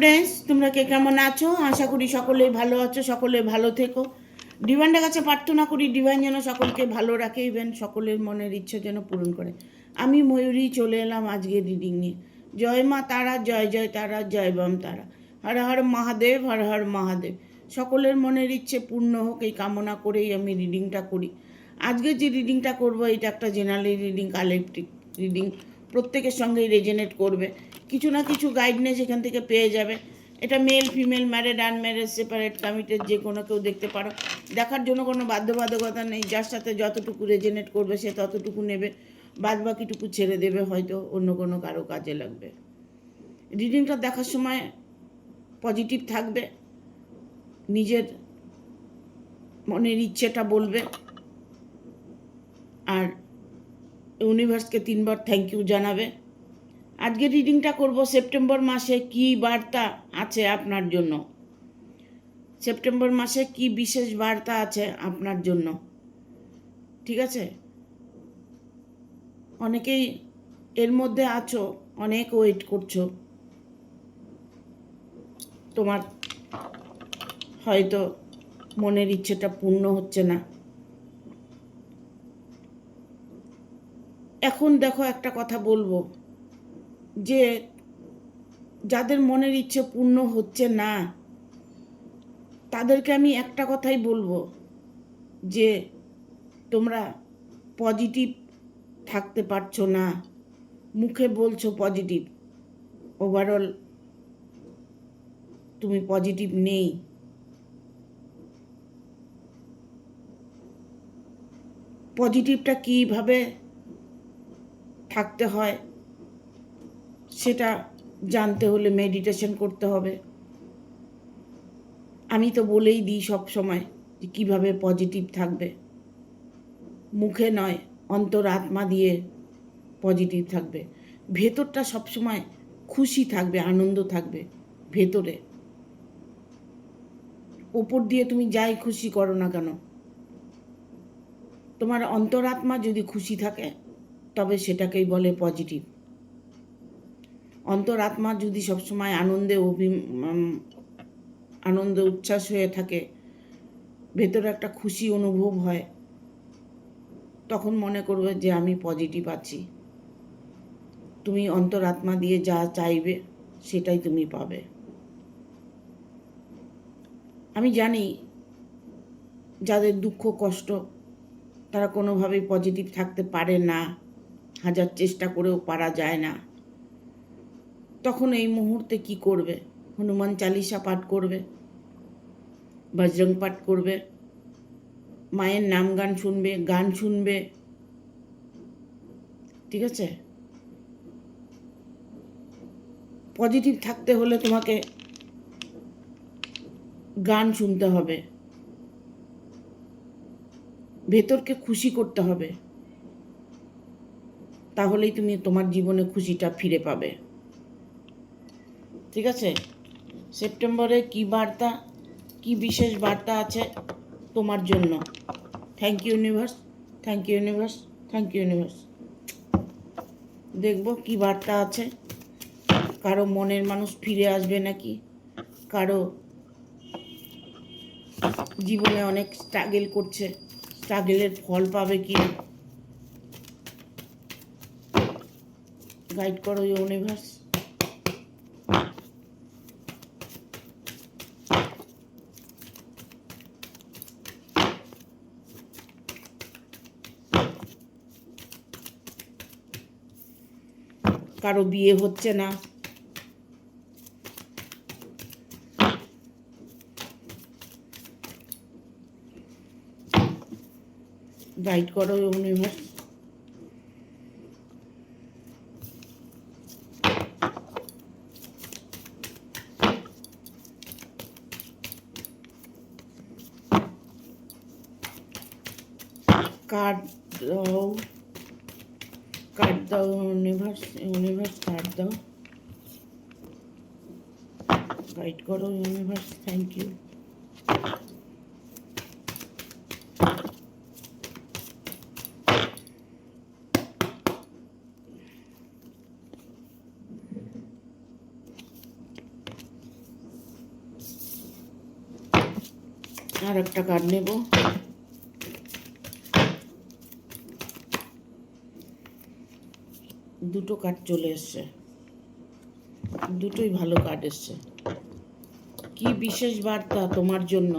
Friends, তোমরা কে কেমন আছো? আশা করি সকলেই ভালো আছো, সকলে ভালো থেকো। ডিভাইনের কাছে প্রার্থনা করি ডিভাইন যেন সকলকে ভালো রাখে, ইভেন সকলের মনের ইচ্ছে যেন পূরণ করে। আমি ময়ূরী চলে এলাম আজকে রিডিং নিয়ে। জয় মা তারা, জয় জয় তারা, জয় বাম তারা। হর হর মহাদেব, হর হর মহাদেব। সকলের মনের ইচ্ছে পূর্ণ হোক এই কামনা করেই আমি রিডিংটা করি। আজকে যে রিডিংটা করব এটা একটা জেনারেল রিডিং, কালেকটিভ রিডিং, প্রত্যেকের সঙ্গেই রেজনেট করবে। কিছু না কিছু গাইডনেস এখান থেকে পেয়ে যাবে। এটা male female, married unmarried, separate committed, যে কোনো কেউ দেখতে পারো। দেখার জন্য কোনো বাধ্যবাধকতা নেই, যার সাথে যতটুকু রেজনেট করবে সে ততটুকু নেবে, বাদ বাকিটুকু ছেড়ে দেবে, হয়তো অন্য কোনো কারো কাজে লাগবে। রিডিংটা দেখার সময় পজিটিভ থাকবে, নিজের মনের ইচ্ছেটা বলবে, আর ইউনিভার্সকে 3বার থ্যাংক ইউ জানাবে। আজকে রিডিংটা করব সেপ্টেম্বর মাসে কি বার্তা আছে আপনার জন্য। সেপ্টেম্বর মাসে কি বিশেষ বার্তা আছে আপনার জন্য, ঠিক আছে? অনেকেই এর মধ্যে আছো, অনেক ওয়েট করছো, তোমার হয়তো মনের ইচ্ছেটা পূর্ণ হচ্ছে না। এখন দেখো, একটা কথা বলবো, যে যাদের মনের ইচ্ছে পূর্ণ হচ্ছে না তাদেরকে আমি একটা কথাই বলবো, যে তোমরা পজিটিভ থাকতে পারছো না। মুখে বলছো পজিটিভ, ওভারঅল তুমি পজিটিভ নেই। পজিটিভটা কীভাবে থাকতে হয় সেটা জানতে হলে মেডিটেশন করতে হবে। আমি তো বলেই দিই সব সময় যে কীভাবে পজিটিভ থাকবে। মুখে নয়, অন্তর আত্মা দিয়ে পজিটিভ থাকবে। ভেতরটা সবসময় খুশি থাকবে, আনন্দ থাকবে ভেতরে। ওপর দিয়ে তুমি যাই খুশি করো না কেন, তোমার অন্তরাত্মা যদি খুশি থাকে তবে সেটাকেই বলে পজিটিভ। অন্তরাত্মা যদি সবসময় আনন্দ উচ্ছ্বাস হয়ে থাকে, ভেতরে একটা খুশি অনুভব হয়, তখন মনে করবে যে আমি পজিটিভ আছি। তুমি অন্তরাত্মা দিয়ে যা চাইবে সেটাই তুমি পাবে। আমি জানি যাদের দুঃখ কষ্ট, তারা কোনোভাবেই পজিটিভ থাকতে পারে না, হাজার চেষ্টা করেও পারা যায় না। তখন এই মুহূর্তে কি করবে? হনুমান চালিসা পাঠ করবে, বজরং পাঠ করবে, মায়ের নাম গান শুনবে, ঠিক আছে? পজিটিভ থাকতে হলে তোমাকে গান শুনতে হবে, ভেতরকে খুশি করতে হবে, তাহলেই তুমি তোমার জীবনে খুশিটা ফিরে পাবে, ঠিক আছে? সেপ্টেম্বরে কি বার্তা, কি বিশেষ বার্তা আছে তোমার জন্য? Thank you universe, thank you universe, thank you universe. দেখব কি বার্তা আছে। কারো মনের মানুষ ফিরে আসবে নাকি, কারো জীবনে অনেক স্ট্রাগল করছে, স্ট্রাগলের ফল পাবে কি? গাইড করো ইউনিভার্স। কারো বিয়ে হচ্ছে না, গাইড করো ইউনিভার্স। কার্ড দাও, কার্ড দাও ইউনিভার্স, ইউনিভার্স কার্ড দাও, গাইড করো ইউনিভার্স, থ্যাংক ইউ। আর একটা কার্ড নেব। দুটো কার্ড চলে এসছে, দুটোই ভালো কার্ড এসছে। কি বিশেষ বার্তা তোমার জন্য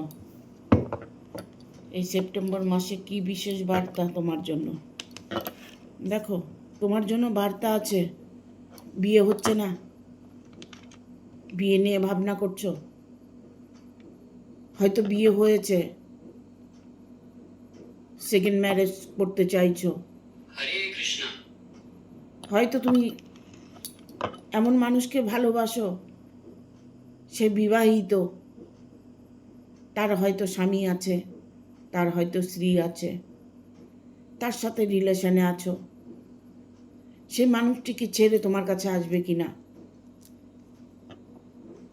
এই সেপ্টেম্বর মাসে? কি বিশেষ বার্তা তোমার জন্য? দেখো, তোমার জন্য বার্তা আছে। বিয়ে হচ্ছে না, বিয়ে নিয়ে ভাবনা করছো, হয়তো বিয়ে হয়েছে, সেকেন্ড ম্যারেজ করতে চাইছো। হরে কৃষ্ণ। হয়তো তুমি এমন মানুষকে ভালোবাসো, সে বিবাহিত, তার হয়তো স্বামী আছে, তার হয়তো স্ত্রী আছে, তার সাথে রিলেশনে আছো। সেই মানুষটিকে ছেড়ে তোমার কাছে আসবে কি না,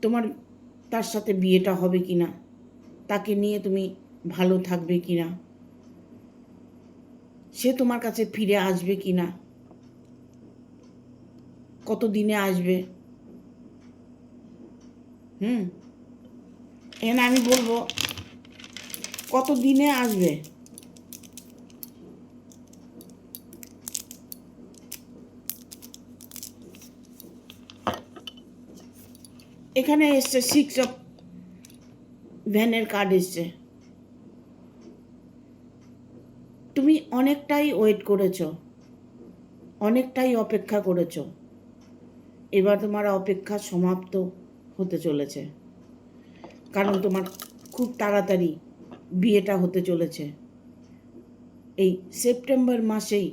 তোমার তার সাথে বিয়েটা হবে কি না, তাকে নিয়ে তুমি ভালো থাকবে কি না, সে তোমার কাছে ফিরে আসবে কি না, কত দিনে আসবে। এখানে আমি বলবো কত দিনে আসবে। এখানে এসছে 6 অফ ভ্যানের কার্ড এসছে। তুমি অনেকটাই ওয়েট করেছো, অনেকটাই অপেক্ষা করেছো, এবার তোমার অপেক্ষা সমাপ্ত হতে চলেছে। কারণ তোমার খুব তাড়াতাড়ি বিয়েটা হতে চলেছে। এই সেপ্টেম্বর মাসেই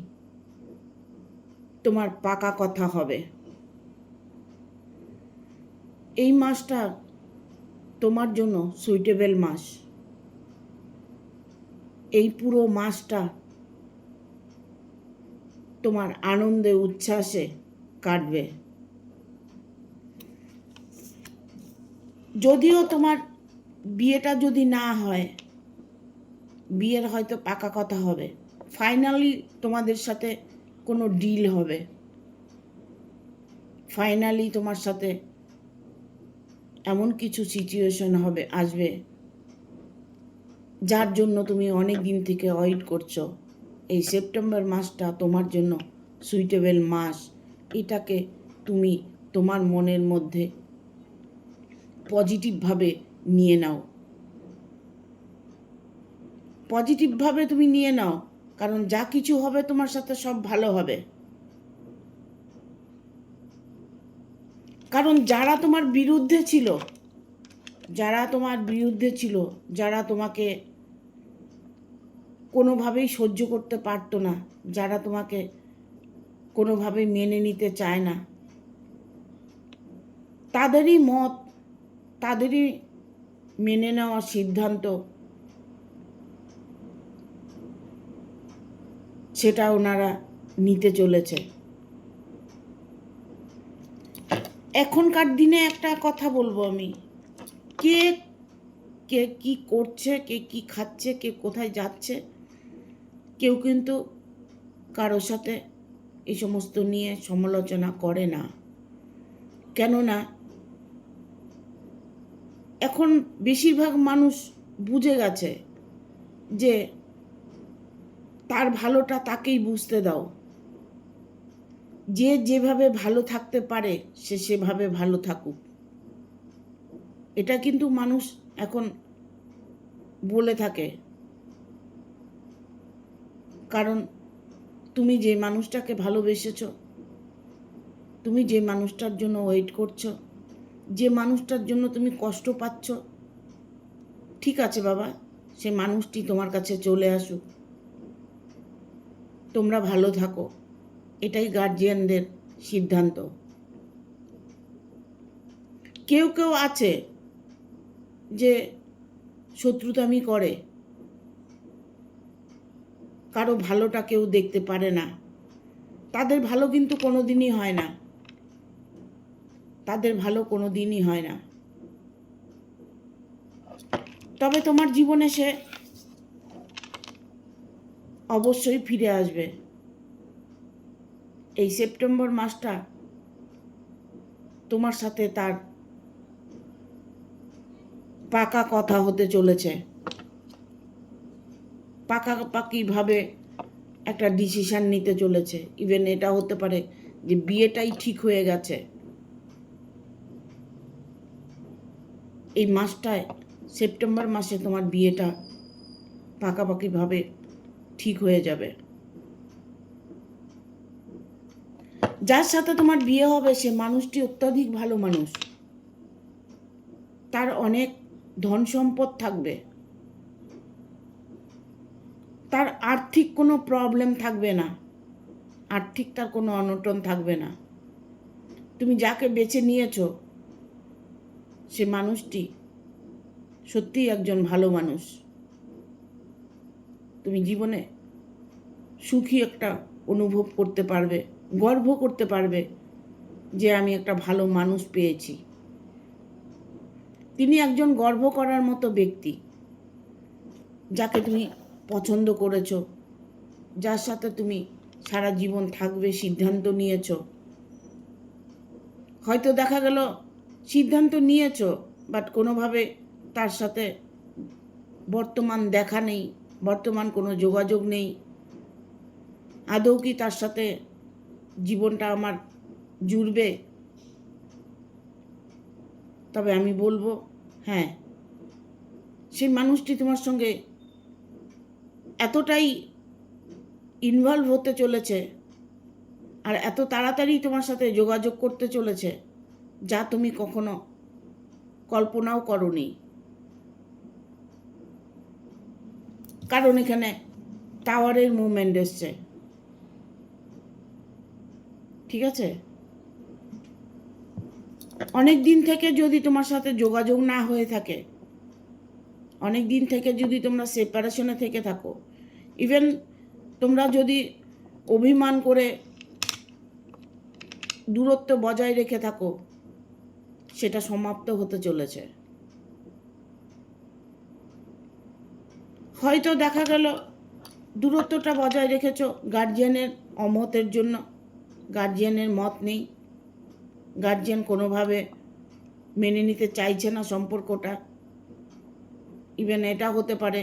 তোমার পাকা কথা হবে। এই মাসটা তোমার জন্য সুইটেবল মাস। এই পুরো মাসটা তোমার আনন্দে উচ্ছ্বাসে কাটবে। যদিও তোমার বিয়েটা যদি না হয়, বিয়ের হয়তো পাকা কথা হবে, ফাইনালি তোমাদের সাথে কোনো ডিল হবে, ফাইনালি তোমার সাথে এমন কিছু সিচুয়েশন হবে, আসবে, যার জন্য তুমি অনেক দিন থেকে ওয়েট করছো। এই সেপ্টেম্বর মাসটা তোমার জন্য সুইটেবল মাস। এটাকে তুমি তোমার মনের মধ্যে পজিটিভভাবে নিয়ে নাও, পজিটিভভাবে তুমি নিয়ে নাও। কারণ যা কিছু হবে তোমার সাথে সব ভালো হবে। কারণ যারা তোমার বিরুদ্ধে ছিল, যারা তোমার বিরুদ্ধে ছিল, যারা তোমাকে কোনোভাবেই সহ্য করতে পারতো না, যারা তোমাকে কোনোভাবেই মেনে নিতে চায় না, তাদেরই মত, তাদেরই মেনে নেওয়ার সিদ্ধান্ত, সেটা ওনারা নিতে চলেছে। এখনকার দিনে একটা কথা বলবো আমি, কে কে কি করছে, কে কি খাচ্ছে, কে কোথায় যাচ্ছে, কেউ কিন্তু কারোর সাথে এই সমস্ত নিয়ে সমালোচনা করে না। কেননা এখন বেশিরভাগ মানুষ বুঝে গেছে যে তার ভালোটা তাকেই বুঝতে দাও। যে যেভাবে ভালো থাকতে পারে সে সেভাবে ভালো থাকুক, এটা কিন্তু মানুষ এখন বলে থাকে। কারণ তুমি যে মানুষটাকে ভালোবেসেছো, তুমি যে মানুষটার জন্য ওয়েট করছো, যে মানুষটার জন্য তুমি কষ্ট পাচ্ছ, ঠিক আছে বাবা, সে মানুষটি তোমার কাছে চলে আসুক, তোমরা ভালো থাকো, এটাই গার্জিয়ানদের সিদ্ধান্ত। কেউ কেউ আছে যে শত্রুতামি করে, কারো ভালোটা কেউ দেখতে পারে না, তাদের ভালো কিন্তু কোনো দিনই হয় না, তাদের ভালো কোনো দিনই হয় না। তবে তোমার জীবনে সে অবশ্যই ফিরে আসবে। এই সেপ্টেম্বর মাসটা তোমার সাথে তার পাকা কথা হতে চলেছে। পাকাপাকিভাবে একটা ডিসিশান নিতে চলেছে। ইভেন এটা হতে পারে যে বিয়েটাই ঠিক হয়ে গেছে। এই মাসটায়, সেপ্টেম্বর মাসে তোমার বিয়েটা পাকাপাকিভাবে ঠিক হয়ে যাবে। যার সাথে তোমার বিয়ে হবে সে মানুষটি অত্যাধিক ভালো মানুষ। তার অনেক ধন সম্পদ থাকবে, তার আর্থিক কোনো প্রবলেম থাকবে না, আর্থিক তার কোনো অনটন থাকবে না। তুমি যাকে বেছে নিয়েছো সে মানুষটি সত্যিই একজন ভালো মানুষ। তুমি জীবনে সুখী একটা অনুভব করতে পারবে, গর্ব করতে পারবে যে আমি একটা ভালো মানুষ পেয়েছি। তিনি একজন গর্ব করার মতো ব্যক্তি, যাকে তুমি পছন্দ করেছো, যার সাথে তুমি সারা জীবন থাকবে সিদ্ধান্ত নিয়েছো। হয়তো দেখা গেল সিদ্ধান্ত নিয়েছো বাট কোনোভাবে তার সাথে বর্তমান দেখা নেই, বর্তমান কোনো যোগাযোগ নেই। আদৌ কি তার সাথে জীবনটা আমার জুড়বে? তবে আমি বলবো হ্যাঁ, সেই মানুষটি তোমার সঙ্গে এতটাই ইনভলভ হতে চলেছে আর এত তাড়াতাড়ি তোমার সাথে যোগাযোগ করতে চলেছে যা তুমি কখনো কল্পনাও করোনি। কারণ এখানে টাওয়ারের মুভমেন্ট এসছে, ঠিক আছে? অনেক দিন থেকে যদি তোমার সাথে যোগাযোগ না হয়ে থাকে, অনেক দিন থেকে যদি তোমরা সেপারেশনে থেকে থাকো, ইভেন তোমরা যদি অভিমান করে দূরত্ব বজায় রেখে থাকো, সেটা সমাপ্ত হতে চলেছে। হয়তো দেখা গেল দূরত্বটা বজায় রেখেছো গার্জিয়ানের অমতের জন্য, গার্জিয়ানের মত নেই, গার্জিয়ান কোনোভাবে মেনে নিতে চাইছে না সম্পর্কটা। ইভেন এটা হতে পারে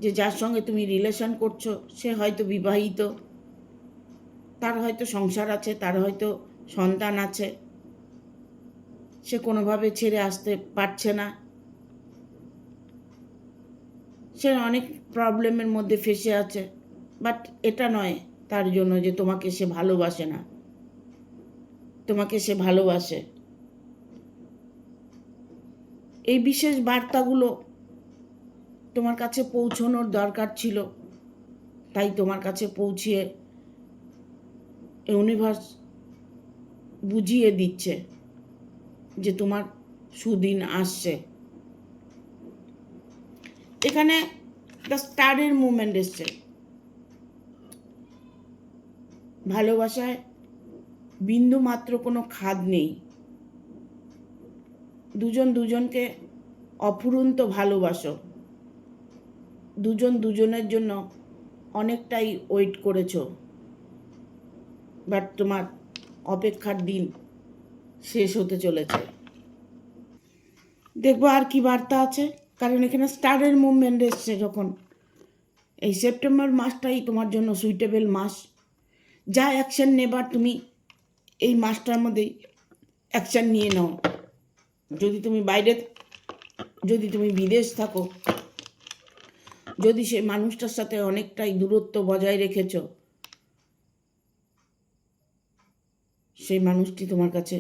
যে যার সঙ্গে তুমি রিলেশন করছো সে হয়তো বিবাহিত, তার হয়তো সংসার আছে, তার হয়তো সন্তান আছে, সে কোনোভাবে ছেড়ে আসতে পারছে না, সে অনেক প্রবলেমের মধ্যে ফেঁসে আছে। বাট এটা নয় তার জন্য যে তোমাকে সে ভালোবাসে না, তোমাকে সে ভালোবাসে। এই বিশেষ বার্তাগুলো তোমার কাছে পৌঁছানোর দরকার ছিল, তাই তোমার কাছে পৌঁছিয়ে ইউনিভার্স বুঝিয়ে দিচ্ছে যে তোমার সুদিন আসছে। এখানে দ্য স্টারের মুভমেন্ট এসছে। ভালোবাসায় বিন্দু মাত্র কোনো খাদ নেই, দুজন দুজনকে অফুরন্ত ভালোবাসো, দুজন দুজনের জন্য অনেকটাই ওয়েট করেছো, বাট তোমার অপেক্ষার দিন শেষ হতে চলেছে। দেখবো আর কি বার্তা আছে, কারণ এখানে স্টারের মুভমেন্ট এসছে। যখন এই সেপ্টেম্বর মাসটাই তোমার জন্য সুইটেবল মাস, যা অ্যাকশান নেবার তুমি এই মাসটার মধ্যেই অ্যাকশান নিয়ে নাও। যদি তুমি বাইরে, যদি তুমি বিদেশ থাকো, যদি সেই মানুষটার সাথে অনেকটাই দূরত্ব বজায় রেখেছো, সেই মানুষটি তোমার কাছে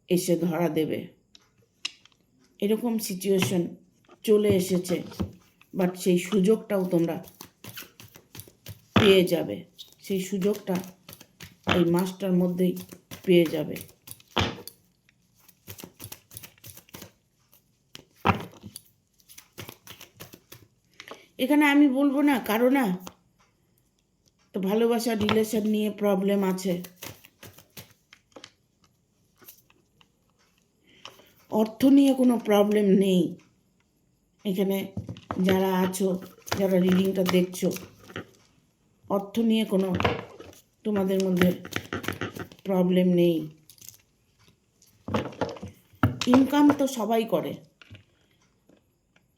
এসে ধরা দেবে। এরকম সিচুয়েশন চলে এসেছে, বাট সেই সুযোগটাও তোমরা পেয়ে যাবে, সেই সুযোগটা এই মাসটার মধ্যেই পেয়ে যাবে। এখানে আমি বলবো না কারো না তো ভালোবাসা রিলেশন নিয়ে প্রবলেম আছে, অর্থ নিয়ে কোনো প্রবলেম নেই। এখানে যারা আছো, যারা রিডিংটা দেখছো, অর্থ নিয়ে কোনো তোমাদের মধ্যে প্রবলেম নেই। ইনকাম তো সবাই করে,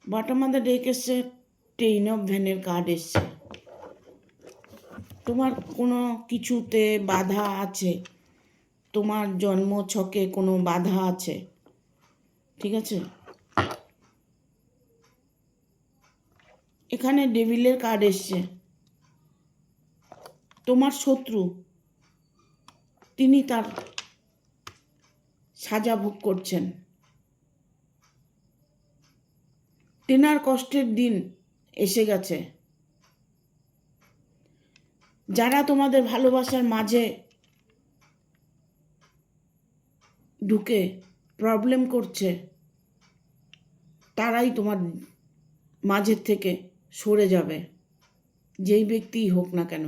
বাট আমাদের ডেক এসছে টেন অফ ভ্যানের কার্ড এসছে। তোমার কোনো কিছুতে বাধা আছে, তোমার জন্ম ছকে কোনো বাধা আছে, ঠিক আছে? এখানে ডেভিলের কার্ড এসছে। তোমার শত্রু, তিনি তার সাজা ভোগ করছেন। তেনার কষ্টের দিন এসে গেছে। যারা তোমাদের ভালোবাসার মাঝে ঢুকে প্রবলেম করছে, তারাই তোমার মাঝের থেকে সরে যাবে, যেই ব্যক্তিই হোক না কেন,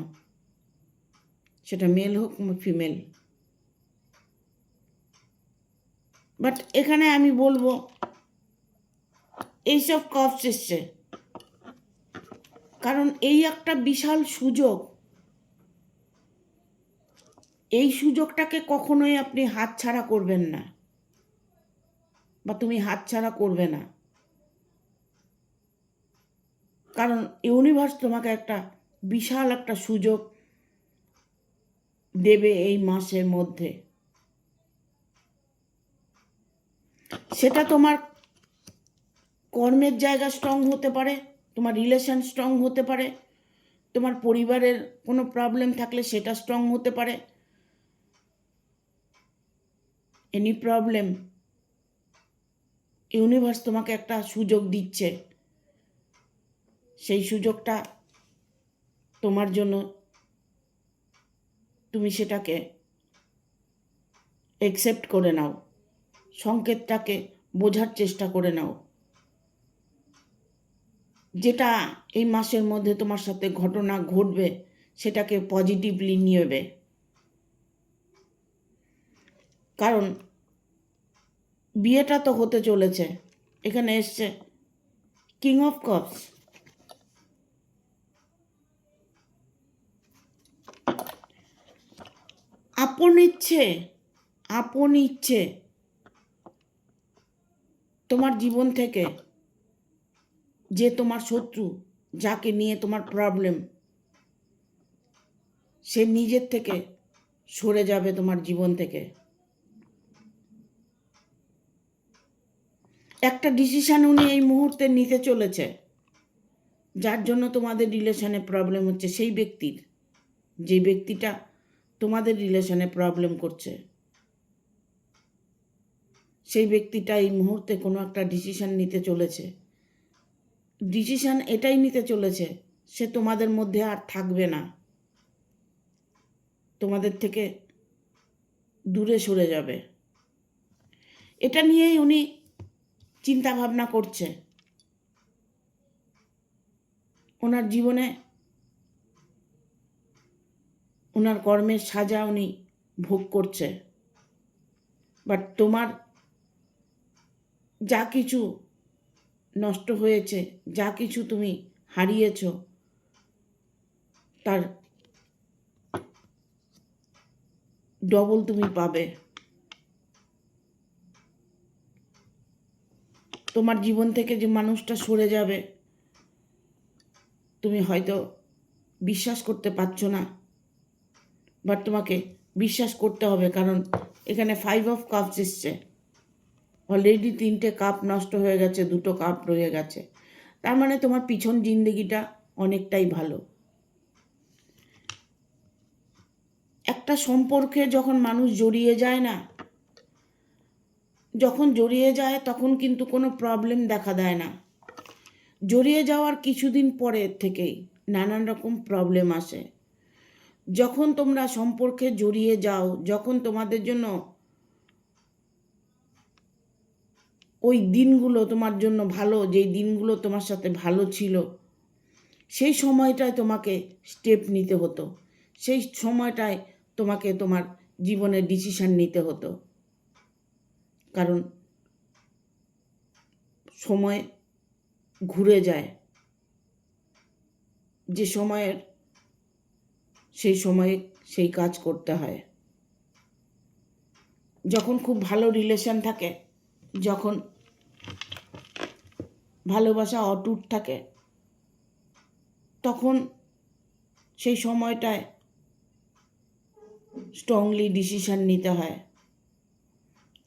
সেটা মেল হোক বা ফিমেল। বাট এখানে আমি বলবো, এইসব কাপস এসছে কারণ এই একটা বিশাল সুযোগ। এই সুযোগটাকে কখনোই আপনি হাতছাড়া করবেন না, বা তুমি হাতছাড়া করবে না, কারণ ইউনিভার্স তোমাকে একটা বিশাল একটা সুযোগ দেবে এই মাসের মধ্যে। সেটা তোমার কর্মের জায়গা স্ট্রং হতে পারে, তোমার রিলেশন স্ট্রং হতে পারে, তোমার পরিবারের কোনো প্রবলেম থাকলে সেটা স্ট্রং হতে পারে। এনি প্রবলেম, ইউনিভার্স তোমাকে একটা সুযোগ দিচ্ছে। সেই সুযোগটা তোমার জন্য, তুমি সেটাকে অ্যাকসেপ্ট করে নাও, সংকেতটাকে বোঝার চেষ্টা করে নাও। যেটা এই মাসের মধ্যে তোমার সাথে ঘটনা ঘটবে, সেটাকে পজিটিভলি নিয়েবে। কারণ বিয়েটা তো হতে চলেছে। এখানে এসছে কিং অফ কাপস। আপন ইচ্ছে তোমার জীবন থেকে, যে তোমার শত্রু, যাকে নিয়ে তোমার প্রবলেম, সে নিজের থেকে সরে যাবে তোমার জীবন থেকে। একটা ডিসিশন উনি এই মুহূর্তে নিতে চলেছে, যার জন্য তোমাদের রিলেশনে প্রবলেম হচ্ছে। সেই ব্যক্তির, যে ব্যক্তিটা তোমাদের রিলেশনে প্রবলেম করছে, সেই ব্যক্তিটা এই মুহূর্তে কোনো একটা ডিসিশন নিতে চলেছে। ডিসিশন এটাই নিতে চলেছে, সে তোমাদের মধ্যে আর থাকবে না, তোমাদের থেকে দূরে সরে যাবে। এটা নিয়েই উনি চিন্তা ভাবনা করছে। ওনার জীবনে ওনার কর্মের সাজা উনি ভোগ করছে। বাট তোমার যা কিছু নষ্ট হয়েছে, যা কিছু তুমি হারিয়েছ, তার ডবল তুমি পাবে। তোমার জীবন থেকে যে মানুষটা সরে যাবে, তুমি হয়তো বিশ্বাস করতে পারছো না, বাট তোমাকে বিশ্বাস করতে হবে। কারণ এখানে 5 অফ কাপস এসছে। অলরেডি 3টে কাপ নষ্ট হয়ে গেছে, 2টো কাপ রয়ে গেছে। তার মানে তোমার পিছন জিন্দেগিটা অনেকটাই ভালো। একটা সম্পর্কে যখন মানুষ জড়িয়ে যায় না, যখন জড়িয়ে যায় তখন কিন্তু কোনো প্রবলেম দেখা দেয় না। জড়িয়ে যাওয়ার কিছুদিন পরের থেকেই নানান রকম প্রবলেম আসে। যখন তোমরা সম্পর্কে জড়িয়ে যাও, যখন তোমাদের জন্য ওই দিনগুলো তোমার জন্য ভালো, যেই দিনগুলো তোমার সাথে ভালো ছিল, সেই সময়টায় তোমাকে স্টেপ নিতে হতো, সেই সময়টায় তোমাকে তোমার জীবনের ডিসিশন নিতে হতো। কারণ সময় ঘুরে যায়, যে সময়ের সেই সময়ে সেই কাজ করতে হয়। যখন খুব ভালো রিলেশন থাকে, যখন ভালোবাসা অটুট থাকে, তখন সেই সময়টায় স্ট্রংলি ডিসিশন নিতে হয়,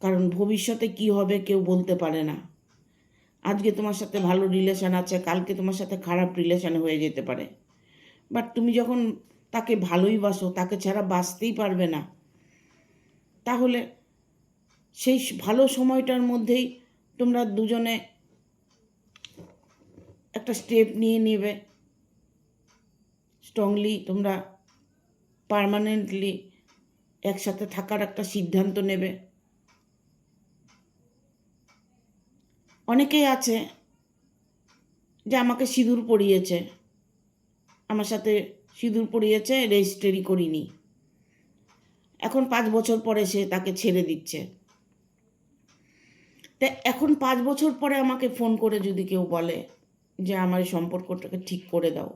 কারণ ভবিষ্যতে কি হবে কেউ বলতে পারে না। আজকে তোমার সাথে ভালো রিলেশন আছে, কালকে তোমার সাথে খারাপ রিলেশন হয়ে যেতে পারে। বাট তুমি যখন তাকে ভালোই বাসো, তাকে ছাড়া বাঁচতেই পারবে না, তাহলে সেই ভালো সময়টার মধ্যেই তোমরা দুজনে একটা স্টেপ নিয়ে নেবে, স্ট্রংলি তোমরা পার্মানেন্টলি একসাথে থাকার একটা সিদ্ধান্ত নেবে। অনেকেই আছে যে আমাকে সিঁদুর পরিয়েছে, আমার সাথে সিঁদুর পরিয়েছে, রেজিস্ট্রি করিনি, এখন 5 বছর পরে সে তাকে ছেড়ে দিচ্ছে। তা এখন 5 বছর পরে আমাকে ফোন করে যদি কেউ বলে যে আমার এই সম্পর্কটাকে ঠিক করে দাও,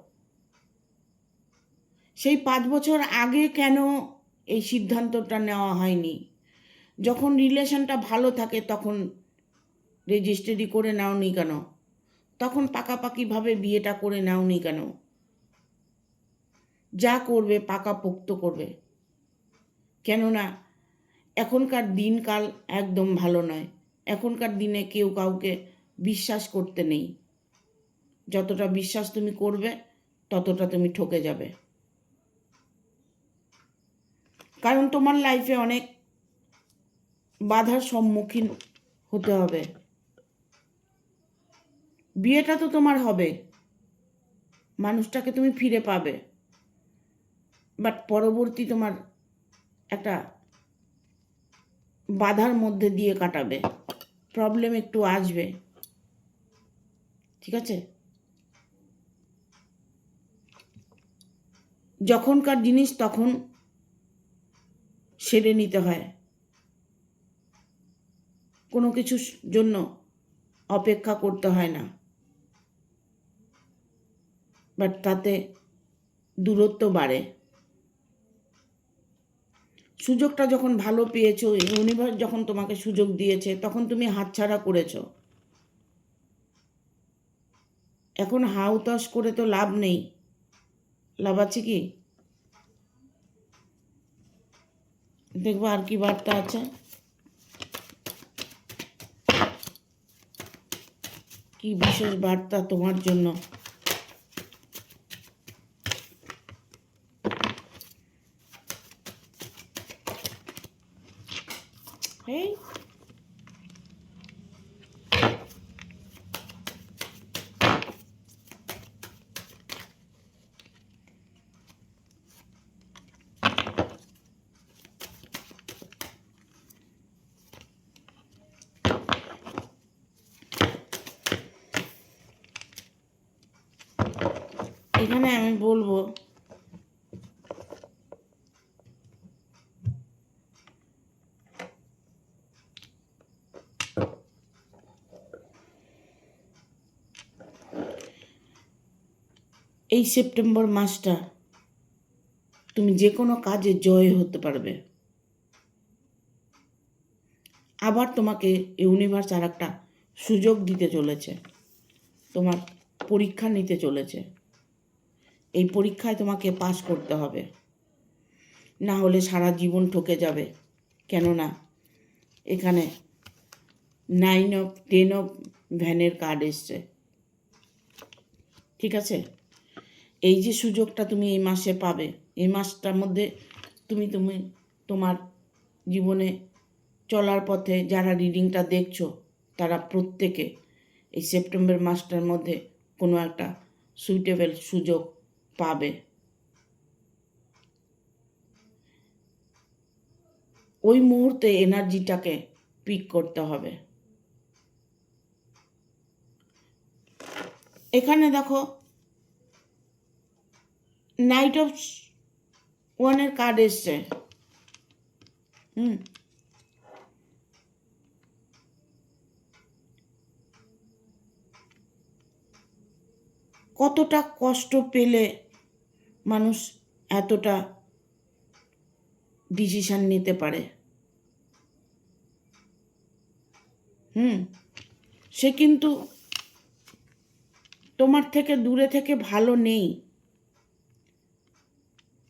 সেই 5 বছর আগে কেন এই সিদ্ধান্তটা নেওয়া হয়নি? যখন রিলেশনটা ভালো থাকে তখন রেজিস্ট্রি করে নাওনি কেন? তখন পাকাপাকিভাবে বিয়েটা করে নাওনি কেন? যা করবে পাকাপোক্ত করবে, কেননা এখনকার দিনকাল একদম ভালো নয়। এখনকার দিনে কেউ কাউকে বিশ্বাস করতে নেই। যতটা বিশ্বাস তুমি করবে ততটা তুমি ঠকে যাবে, কারণ তোমার লাইফে অনেক বাধার সম্মুখীন হতে হবে। বিয়েটা তো তোমার হবে, মানুষটাকে তুমি ফিরে পাবে, বাট পরবর্তী তোমার একটা বাধার মধ্যে দিয়ে কাটাবে, প্রবলেম একটু আসবে, ঠিক আছে? যখনকার জিনিস তখন সেরে নিতে হয়, কোনো কিছুর জন্য অপেক্ষা করতে হয় না, বাট তাতে দূরত্ব বাড়ে। সুযোগটা যখন ভালো পেয়েছো, ইউনিভার্স যখন তোমাকে সুযোগ দিয়েছে, তখন তুমি হাতছাড়া করেছো। এখন হাউতাস করে তো লাভ নেই, লাভ আছে কি? দেখবো আর কি বার্তা আছে, কি বিশেষ বার্তা তোমার জন্য। এই এখানে আমি বলবো এই সেপ্টেম্বর মাসটা তুমি যে কোনো কাজে জয় হতে পারবে। আবার তোমাকে ইউনিভার্স আর একটা সুযোগ দিতে চলেছে, তোমার পরীক্ষা নিতে চলেছে। এই পরীক্ষায় তোমাকে পাস করতে হবে, না হলে সারা জীবন ঠকে যাবে। কেননা এখানে 9 অফ 10 অফ ভ্যানের কার্ড এসছে, ঠিক আছে? এই যে সুযোগটা তুমি এই মাসে পাবে, এই মাসটার মধ্যে তুমি তোমার জীবনে চলার পথে যারা রিডিংটা দেখছো তারা প্রত্যেকে এই সেপ্টেম্বর মাসটার মধ্যে কোনো একটা সুইটেবল সুযোগ পাবে। ওই মুহূর্তে এনার্জিটাকে পিক করতে হবে। এখানে দেখো নাইট অফ ওয়ানের কার্ড এসছে। কতটা কষ্ট পেলে মানুষ এতটা ডিসিশন নিতে পারে। সে কিন্তু তোমার থেকে দূরে থেকে ভালো নেই,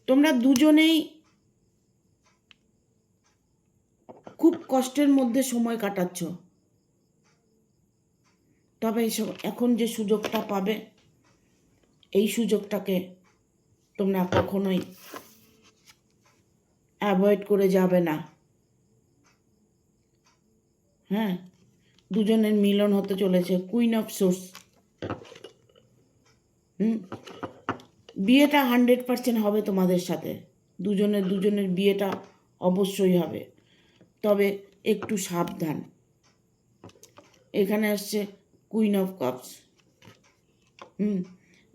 তোমরা দুজনেই খুব কষ্টের মধ্যে সময় কাটাচ্ছ, তবে এখন যে সুযোগটা পাবে এই সুযোগটাকে তোমরা কখনোই অ্যাভয়েড করে যাবে না। হ্যাঁ, দুজনের মিলন হতে চলেছে, কুইন অফ সোর্স। বিয়েটা 100% হবে তোমাদের সাথে, দুজনের বিয়েটা অবশ্যই হবে, তবে একটু সাবধান। এখানে আসছে কুইন অফ কাপস,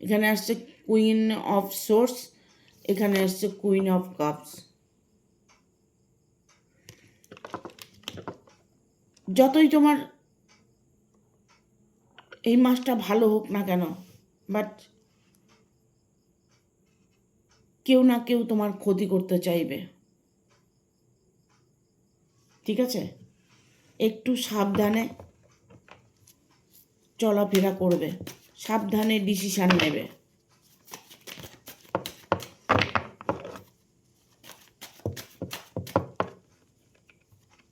এখানে আসছে কুইন অফ সোর্স, এখানে আসছে কুইন অফ কাপস। যতই তোমার এই মাসটা ভালো হোক না কেন, বাট কেউ না কেউ তোমার ক্ষতি করতে চাইবে, ঠিক আছে? একটু সাবধানে চলাফেরা করবে, সাবধানে ডিসিশান নেবে।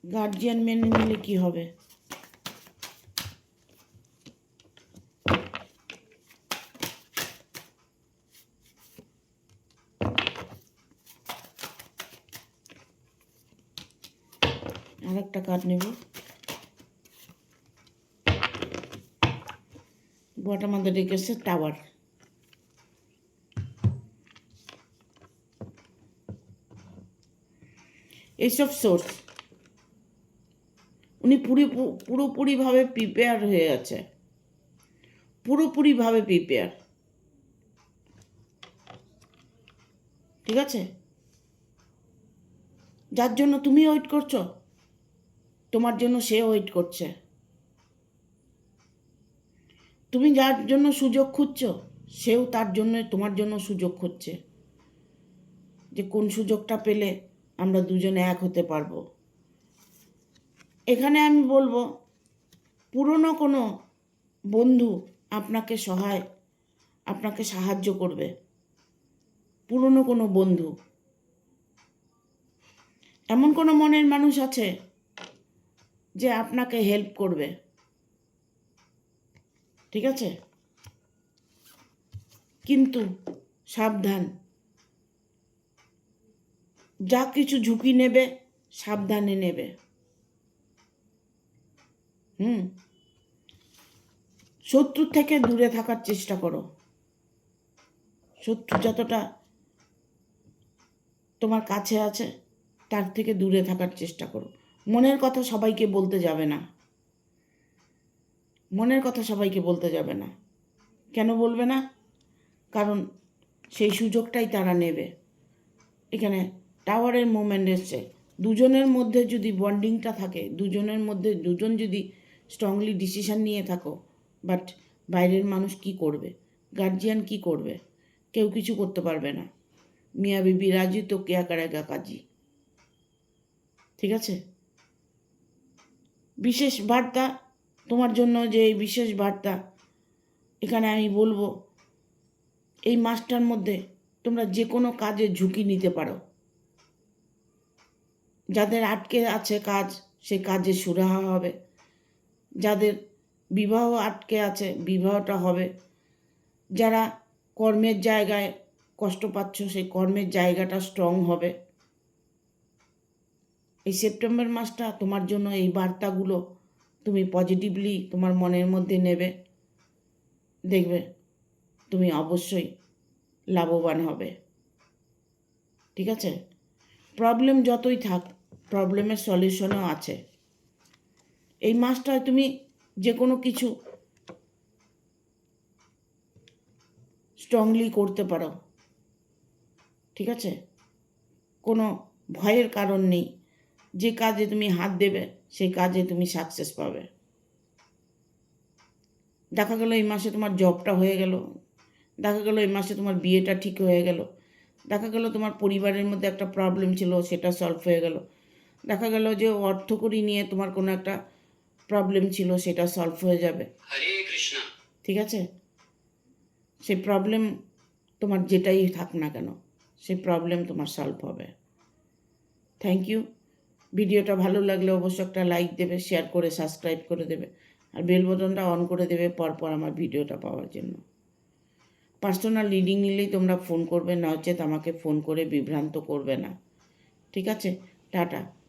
গার্জিয়ান মেনে নিলে কি হবে? আর একটা কার্ড নেব। বটম অফ দ্য ডেক এসে টাওয়ার। এইসব সোর্স উনি পুরোপুরিভাবে প্রিপেয়ার হয়ে আছে, পুরোপুরিভাবে প্রিপেয়ার, ঠিক আছে? যার জন্য তুমি ওয়েট করছো, তোমার জন্য সে ওয়েট করছে। তুমি যার জন্য সুযোগ খুঁজছো, সেও তার জন্য তোমার জন্য সুযোগ খুঁজছে, যে কোন সুযোগটা পেলে আমরা দুজনে এক হতে পারবো। এখানে আমি বলবো, পুরনো কোনো বন্ধু আপনাকে সাহায্য করবে, পুরনো কোনো বন্ধু। এমন কোনো মনের মানুষ আছে যে আপনাকে হেল্প করবে, ঠিক আছে? কিন্তু সাবধান, যা কিছু ঝুঁকি নেবে সাবধানে নেবে। শত্রুর থেকে দূরে থাকার চেষ্টা করো, শত্রু যতটা তোমার কাছে আছে তার থেকে দূরে থাকার চেষ্টা করো। মনের কথা সবাইকে বলতে যাবে না, মনের কথা সবাইকে বলতে যাবে না। কেন বলবে না? কারণ সেই সুযোগটাই তারা নেবে। এখানে টাওয়ারের মুভমেন্ট এসছে, দুজনের মধ্যে যদি বন্ডিংটা থাকে, দুজন যদি স্ট্রংলি ডিসিশন নিয়ে থাকো, বাট বাইরের মানুষ কি করবে, গার্জিয়ান কি করবে, কেউ কিছু করতে পারবে না। মিয়া বিবি রাজি তো কেয়া করেগা কাজী, ঠিক আছে? বিশেষ বার্তা তোমার জন্য, যে এই বিশেষ বার্তা এখানে আমি বলবো, এই মাসটার মধ্যে তোমরা যে কোনো কাজে ঝুঁকি নিতে পারো। যাদের আটকে আছে কাজ, সেই কাজে সুরাহা হবে। যাদের বিবাহ আটকে আছে, বিবাহটা হবে। যারা কর্মের জায়গায় কষ্ট পাচ্ছ, সেই কর্মের জায়গাটা স্ট্রং হবে। এই সেপ্টেম্বর মাসটা তোমার জন্য, এই বার্তাগুলো তুমি পজিটিভলি তোমার মনের মধ্যে নেবে, দেখবে তুমি অবশ্যই লাভবান হবে, ঠিক আছে? প্রবলেম যতই থাক, প্রবলেমের সলিউশনও আছে। এই মাসটায় তুমি যে কোনো কিছু স্ট্রংলি করতে পারো, ঠিক আছে? কোনো ভয়ের কারণ নেই। যে কাজে তুমি হাত দেবে সেই কাজে তুমি সাকসেস পাবে। দেখা গেল এই মাসে তোমার জবটা হয়ে গেল, দেখা গেল এই মাসে তোমার বিয়েটা ঠিক হয়ে গেল, দেখা গেল তোমার পরিবারের মধ্যে একটা প্রবলেম ছিল সেটা সলভ হয়ে গেল, দেখা গেল যে অর্থকড়ি নিয়ে তোমার কোনো একটা প্রবলেম ছিল সেটা সলভ হয়ে যাবে। হরে কৃষ্ণ, ঠিক আছে? সেই প্রবলেম তোমার যেটাই থাক না কেন, সেই প্রবলেম তোমার সলভ হবে। Thank you. ভিডিওটা ভালো লাগলে অবশ্যই একটা লাইক দেবে, শেয়ার করে সাবস্ক্রাইব করে দেবে, আর বেল বাটনটা অন করে দেবে পরপর আমার ভিডিওটা পাওয়ার জন্য। পার্সোনাল রিডিং নিলেই তোমরা ফোন করবে, না হচ্ছে আমাকে ফোন করে বিভ্রান্ত করবে না। ঠিক আছে, টাটা।